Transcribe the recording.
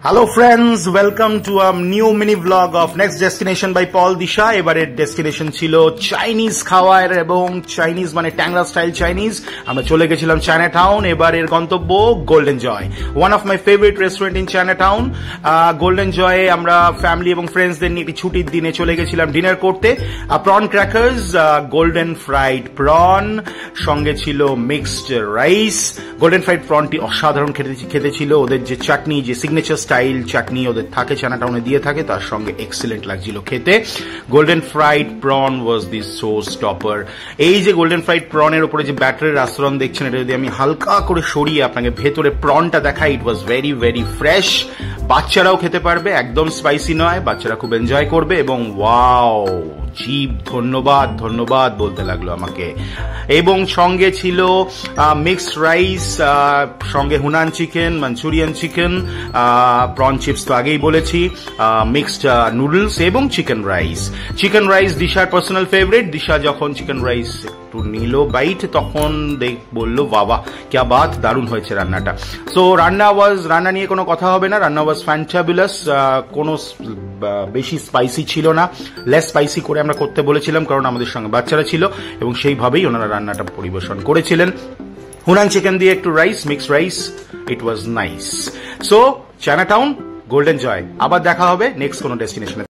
Hello friends, welcome to a new mini vlog of Next Destination by Paul Disha. এবারের destination ছিল Chinese খাওয়ার এবং Chinese মানে ট্যাংরা স্টাইল চাইনিজ। আমরা চলে গেছিলাম চায়না টাউন। এবারের গন্তব্য Golden Joy, one of my favourite restaurant in China town. Golden জয়ে আমরা ফ্যামিলি এবং ফ্রেন্ডসদের নিয়ে ছুটির দিনে চলে গেছিলাম ডিনার করতে। Prawn crackers, golden fried prawn, সঙ্গে ছিল মিক্সড রাইস। গোল্ডেন ফ্রাইড প্রনটি অসাধারণ খেতে ছিল। ওদের যে চাটনি, যে সিগনেচার স্টাইল চাটনি ওদের থাকে, চায়না টাউনে দিয়ে থাকে, তার সঙ্গে এক্সিলেন্ট লাগছিল খেতে। গোল্ডেন ফ্রাইড প্রন ওয়াজ দি সো স্টপার। এই যে গোল্ডেন ফ্রাইড প্রনের উপরে যে ব্যাটারের আস্তরণ দেখছেন, এটা যদি আমি হালকা করে সরিয়ে আপনাকে ভেতরে প্রনটা দেখাই, ইট ওয়াজ ভেরি ভেরি ফ্রেশ। বাচ্চারাও খেতে পারবে, একদম স্পাইসি নয়, বাচ্চারা খুব এনজয় করবে। এবং ওয়াও, জিভ ধন্যবাদ ধন্যবাদ বলতে লাগলো আমাকে। এবং সঙ্গে ছিল মিক্সড রাইস, সঙ্গে Hunan chicken, Manchurian chicken, prawn chips তো আগেই বলেছি, মিক্সড নুডলস এবং চিকেন রাইস। চিকেন রাইস দিশার পার্সোনাল ফেভারিট। দিশা যখন চিকেন রাইস একটু নিল বাইট, তখন বললো বাবা ক্যা বাত, দারুণ হয়েছে রান্নাটা। সো রান্না নিয়ে কোনো কথা হবে না, রান্না ওয়াজ ফ্যান্টাবুলাস। কোনো বেশি স্পাইসি ছিল না, লেস স্পাইসি করে আমরা করতে বলেছিলাম, কারণ আমাদের সঙ্গে বাচ্চারা ছিল এবং সেইভাবেই ওনারা রান্নাটা পরিবেশন করেছিলেন। হুনান চিকেন দিয়ে একটু rice, mixed rice, it was nice. So China town, Golden Joy. আবার দেখা হবে নেক্সট কোনো ডেস্টিনেশনে।